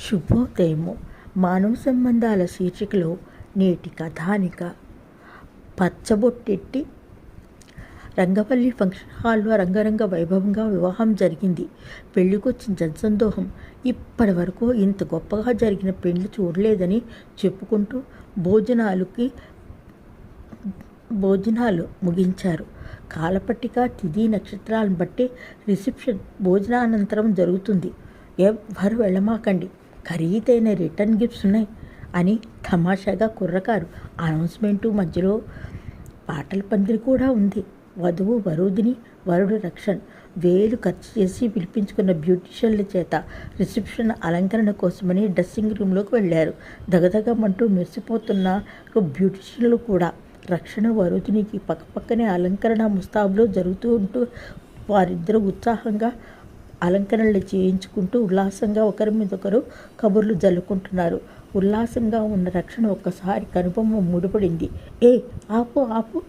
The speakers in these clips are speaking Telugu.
శుభోదయము. మానవ సంబంధాల శీర్షికలో నేటి కథానిక పచ్చబొట్టెట్టి రంగవల్లి ఫంక్షన్ హాల్లో రంగరంగ వైభవంగా వివాహం జరిగింది. పెళ్లికొచ్చిన జనసందోహం ఇప్పటి వరకు ఇంత గొప్పగా జరిగిన పెళ్లి చూడలేదని చెప్పుకుంటూ భోజనాలు ముగించారు. కాలపట్టిక, తిథి, నక్షత్రాలను బట్టి రిసెప్షన్ భోజనానంతరం జరుగుతుంది. ఎవ్వరు వెళ్ళమాకండి, ఖరీదైన రిటర్న్ గిఫ్ట్స్ ఉన్నాయి అని తమాషాగా కుర్రకారు అనౌన్స్మెంటు. మధ్యలో పాటల పందిరి కూడా ఉంది. వధువు వరుదిని, వరుడు రక్షణ్ వేలు ఖర్చు చేసి పిలిపించుకున్న బ్యూటీషియన్ల చేత రిసెప్షన్ అలంకరణ కోసమని డ్రెస్సింగ్ రూమ్లోకి వెళ్ళారు. దగదగమంటూ మెరిసిపోతున్న బ్యూటీషియన్లు కూడా రక్షణ వరుదినికి పక్కపక్కనే అలంకరణ ముస్తాబులో జరుగుతూ ఉంటూ వారిద్దరూ ఉత్సాహంగా అలంకరణలు చేయించుకుంటూ ఉల్లాసంగా ఒకరి మీద ఒకరు కబుర్లు జల్లుకుంటున్నారు. ఉల్లాసంగా ఉన్న రక్షణ ఒక్కసారి కనుబొమ్మ ముడిపడింది. ఆపు ఆపు,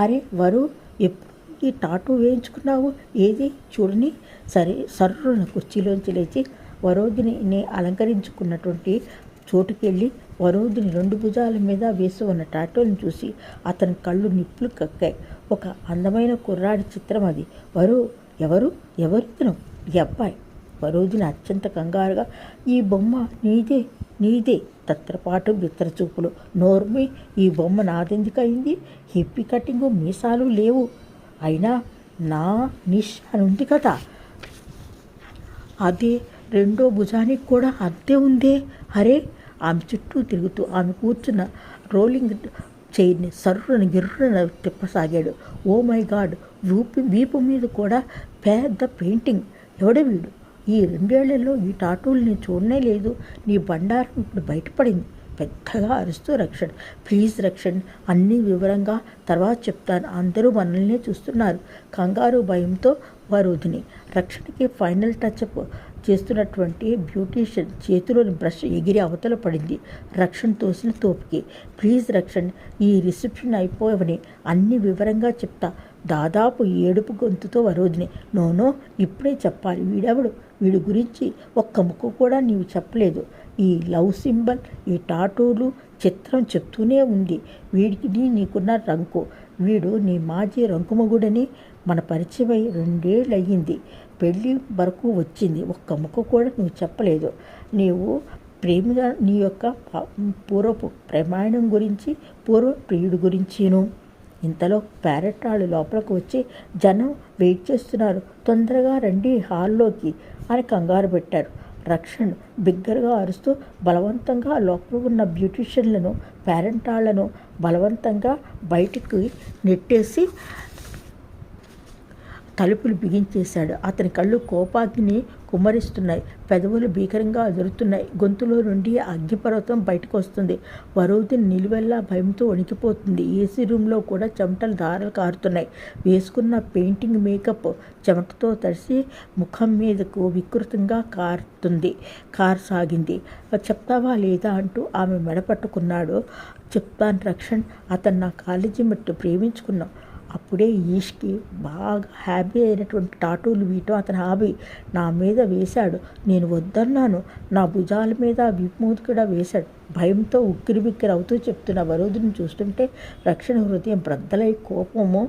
అరే వరు, ఎప్పుడు ఈ టాటూ వేయించుకున్నావు? ఏది చూడని. సరే సర్రున కుర్చీలోంచి లేచి వరోధిని అలంకరించుకున్నటువంటి చోటుకెళ్ళి వరోధిని 2 భుజాల మీద వేసి ఉన్న టాటూని చూసి అతని కళ్ళు నిప్పులు కక్కాయి. ఒక అందమైన కుర్రాడి చిత్రం అది. ఎవరితను? ఈ అబ్బాయి. వరోధిని అత్యంత కంగారుగా, ఈ బొమ్మ నీదే తత్రపాటు బిత్తరచూపులు. నోర్మి, ఈ బొమ్మ నాదెందుకు అయింది? హిప్పీ కటింగు, మీసాలు లేవు. అయినా నా నిష్ అని ఉంది కదా. అదే 2వ భుజానికి కూడా అంతే ఉందే. అరే, ఆమె చుట్టూ తిరుగుతూ ఆమె కూర్చున్న రోలింగ్ చైర్ని సర్రున గిర్రున తిప్పసాగాడు. ఓ మై గాడ్, వీపు మీద కూడా పెద్ద పెయింటింగ్. ఎవడ వీడు? ఈ 2 ఏళ్లలో ఈ టాటూలు నేను చూడనే లేదు. నీ బండారం ఇప్పుడు బయటపడింది. పెద్దగా అరుస్తూ రక్షణ్, ప్లీజ్ రక్షణ్, అన్నీ వివరంగా తర్వాత చెప్తాను. అందరూ మనల్నే చూస్తున్నారు. కంగారు భయంతో వరోధిని. రక్షణకి ఫైనల్ టచ్అప్ చేస్తున్నటువంటి బ్యూటీషియన్ చేతిలోని బ్రష్ ఎగిరి అవతల పడింది రక్షణ్ తోసిన తోపుకి. ప్లీజ్ రక్షణ్, ఈ రిసెప్షన్ అయిపోవని అన్ని వివరంగా చెప్తా. దాదాపు ఏడుపు గొంతుతో వరోధిని. నోనో, ఇప్పుడే చెప్పాలి. వీడెవడు? వీడి గురించి ఒక్క ముక్క కూడా నీవు చెప్పలేదు. ఈ లవ్ సింబల్, ఈ టాటూలు చిత్రం చెప్తూనే ఉంది. వీడికి నీకున్న రంకు. వీడు నీ మాజీ రంకుమగుడని మన పరిచయమై 2 ఏళ్ళు అయ్యింది. పెళ్ళి వరకు వచ్చింది. ఒక్క ముక్క కూడా నువ్వు చెప్పలేదు. నీవు ప్రేమిగా నీ యొక్క పూర్వపు ప్రమాణం గురించి, పూర్వ ప్రియుడి గురించిను. ఇంతలో ప్యారెట్ వాళ్ళు లోపలికి వచ్చి, జనం వెయిట్ చేస్తున్నారు, తొందరగా రండి హాల్లోకి అని కంగారు పెట్టారు. రక్షణ్ బిగ్గరగా అరుస్తూ బలవంతంగా లోపల ఉన్న బ్యూటీషియన్లను, పేరెంట్ వాళ్లను బలవంతంగా బయటికి నెట్టేసి తలుపులు బిగించేశాడు. అతని కళ్ళు కోపాగ్ని కుమ్మరిస్తున్నాయి. పెదవులు భీకరంగా అదురుతున్నాయి. గొంతులో నుండి అగ్నిపర్వతం బయటకు వస్తుంది. వరోధిని నిలువెల్లా భయంతో వణికిపోతుంది. ఏసీ రూమ్లో కూడా చెమటలు ధారలు కారుతున్నాయి. వేసుకున్న పెయింటింగ్ మేకప్ చెమటతో తడిసి ముఖం మీదకు వికృతంగా కారసాగింది. చెప్తావా లేదా అంటూ ఆమె మెడపట్టుకున్నాడు. చెప్తాను రక్షణ్, అతను నా కాలేజీ మట్టు ప్రేమించుకున్నాం. అప్పుడే ఈష్కి బాగా హ్యాపీ అయినటువంటి టాటూలు వీయటం అతని హాబీ. నా మీద వేశాడు. నేను వద్దన్నాను. నా భుజాల మీద, వీపు మీద కూడా వేశాడు. భయంతో ఉక్కిరిబిక్కిరి అవుతూ చెప్తున్న వరోధిని చూస్తుంటే రక్షణ హృదయం బ్రద్దలై కోపము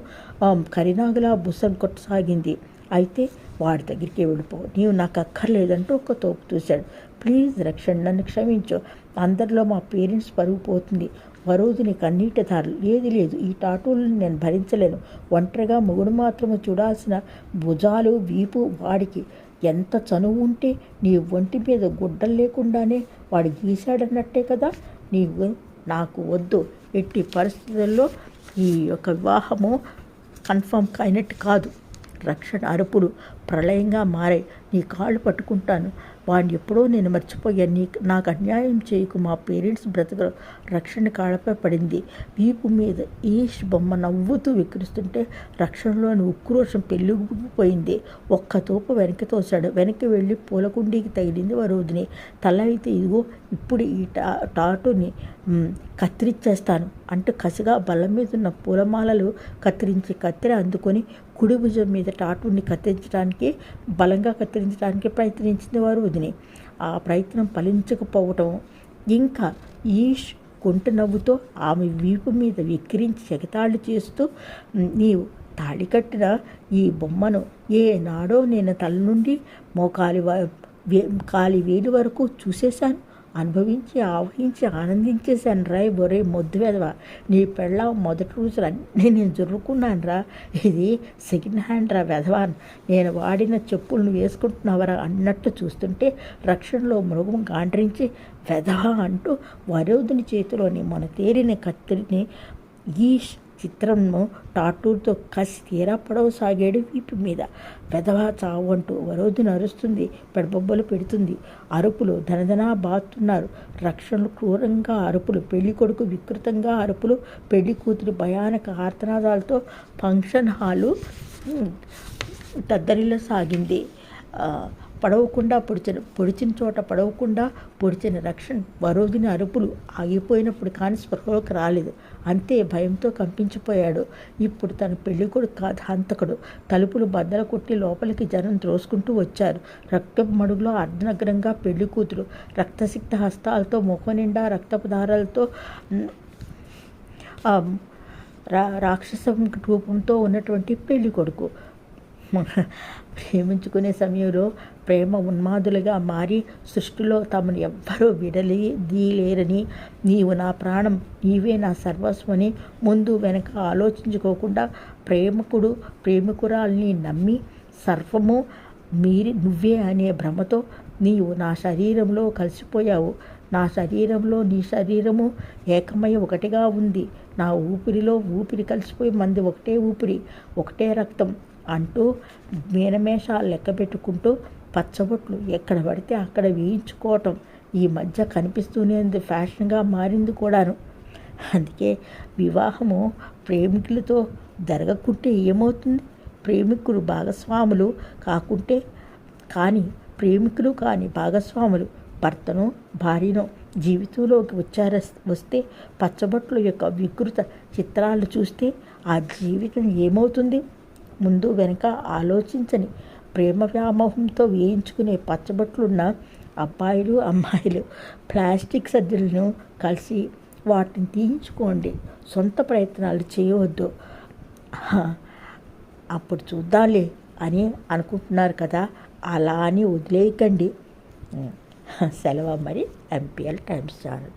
కరినాగులా బుసం కొట్టసాగింది. అయితే వాడి దగ్గరికి వెళ్ళిపో, నీవు నాకు అక్కర్లేదంటూ ఒక తోపు చూశాడు. ప్లీజ్ రక్షణ్, నన్ను క్షమించు. అందరిలో మా పేరెంట్స్ పరుగు పోతుంది. వరోధిని కన్నీటి ధారలు. లేదు, ఈ టాటూలను నేను భరించలేను. ఒంటరిగా మొగుడు మాత్రము చూడాల్సిన భుజాలు, వీపు వాడికి ఎంత చనువు ఉంటే నీ ఒంటి మీద గుడ్డలు లేకుండానే వాడు గీశాడన్నట్టే కదా. నీవు నాకు వద్దు. ఎట్టి పరిస్థితుల్లో ఈ యొక్క వివాహము కన్ఫర్మ్ అయినట్టు కాదు. రక్షణ అరుపులు ప్రళయంగా మారాయి. నీ కాళ్ళు పట్టుకుంటాను. వాడిని ఎప్పుడో నేను మర్చిపోయాను. నాకు అన్యాయం చేయకు. మా పేరెంట్స్ బ్రతకరు. రక్షణ కాళ్ళపై పడింది. వీపు మీద ఈష్ బొమ్మ నవ్వుతూ వికరిస్తుంటే రక్షణలోని ఉక్రోషం పెళ్ళిగిపోయింది. ఒక్క తోపు వెనక్కి తోశాడు. వెనక్కి వెళ్ళి పూలకుండీకి తగిలింది వరోధిని. తల అయితే, ఇదిగో ఇప్పుడు ఈ టాటూని కత్తిరించేస్తాను అంటూ కసిగా బల్ల మీద ఉన్న పూలమాలలు కత్తిరించి కత్తెర అందుకొని కుడి భుజం మీద టాటూని బలంగా కత్తిరించడానికి ప్రయత్నించింది వరోధిని. ఆ ప్రయత్నం ఫలించకపోవటం. ఇంకా ఈష్ కొంట నవ్వుతో ఆమె వీపు మీద వెక్కిరించి ఎగతాళి చేస్తూ, నీవు తాళి కట్టిన ఈ బొమ్మను ఏనాడో నేను తల నుండి మోకాలి కాలి వేలు వరకు చూసేశాను, అనుభవించి ఆవహించి ఆనందించేశాను రా. ఒరే మొద్దు వెధవ, నీ పెళ్ళ మొదటి రోజులు అన్నీ నేను జరుపుకున్నాను రా. ఇది సెకండ్ హ్యాండ్ రా వెధవాన్, నేను వాడిన చెప్పులను వేసుకుంటున్నావరా అన్నట్టు చూస్తుంటే రక్షణలో మృగం గాండ్రించి వెధవ అంటూ వరోధుని చేతిలోని మన తేరిన కత్తిని ఈష్ చిత్రంను టాటూతో కసి తీరా పడవసాగాడు వీపు మీద. వెధవా చావు అంటూ వరోధిని అరుస్తుంది, పెడబొబ్బలు పెడుతుంది. అరుపులు ధనధనా బాతున్నారు. రక్షణలు క్రూరంగా అరుపులు, పెళ్లి కొడుకు వికృతంగా అరుపులు, పెళ్లి కూతురు భయానక ఆర్తనాదాలతో ఫంక్షన్ హాలు దద్దరిల్లసాగింది. పడవకుండా పొడిచిన చోట పడవకుండా పొడిచిన రక్షణ వరోధిని అరుపులు ఆగిపోయినప్పుడు కానీ స్పృహలోకి రాలేదు. అంతే, భయంతో కంపించిపోయాడు. ఇప్పుడు తన పెళ్ళికొడుకు కాదు హంతకుడు. తలుపులు బద్దలు కొట్టి లోపలికి జనం త్రోసుకుంటూ వచ్చారు. రక్తపు మడుగులో అర్ధనగ్నంగా పెళ్లి కూతురు, రక్తసిక్త హస్తాలతో ముఖం నిండా రక్తపు దారాలతో రాక్షస రూపంతో ఉన్నటువంటి పెళ్లి కొడుకు. ప్రేమించుకునే సమయంలో ప్రేమ ఉన్మాదులుగా మారి సృష్టిలో తమను ఎవ్వరూ విడదీయలేరని, నీవు నా ప్రాణం, నీవే నా సర్వస్వని ముందు వెనక ఆలోచించుకోకుండా ప్రేమికుడు ప్రేమికురాల్ని నమ్మి సర్వము మీరి నువ్వే అనే భ్రమతో నీవు నా శరీరంలో కలిసిపోయావు. నా శరీరంలో నీ శరీరము ఏకమై ఒకటిగా ఉంది. నా ఊపిరిలో ఊపిరి కలిసిపోయి మంది ఒకటే ఊపిరి, ఒకటే రక్తం అంటూ మీనమేషాలు లెక్క పెట్టుకుంటూ పచ్చబొట్లు ఎక్కడ పడితే అక్కడ వేయించుకోవటం ఈ మధ్య కనిపిస్తూనే ఫ్యాషన్గా మారింది కూడాను. అందుకే వివాహము ప్రేమికులతో జరగకుంటే ఏమవుతుంది? ప్రేమికులు భాగస్వాములు కాకుంటే ప్రేమికులు కానీ భాగస్వాములు భర్తను భార్యను జీవితంలోకి వస్తే పచ్చబొట్ల యొక్క వికృత చిత్రాలు చూస్తే ఆ జీవితం ఏమవుతుంది? ముందు వెనక ఆలోచించని ప్రేమ వ్యామోహంతో వేయించుకునే పచ్చబొట్లున్న అబ్బాయిలు అమ్మాయిలు ప్లాస్టిక్ సర్జరీలను కలిసి వాటిని తీయించుకోండి. సొంత ప్రయత్నాలు చేయవద్దు. అప్పుడు చూద్దాంలే అని అనుకుంటున్నారు కదా, అలా అని వదిలేయకండి. సెలవు మరి. MPL times channel.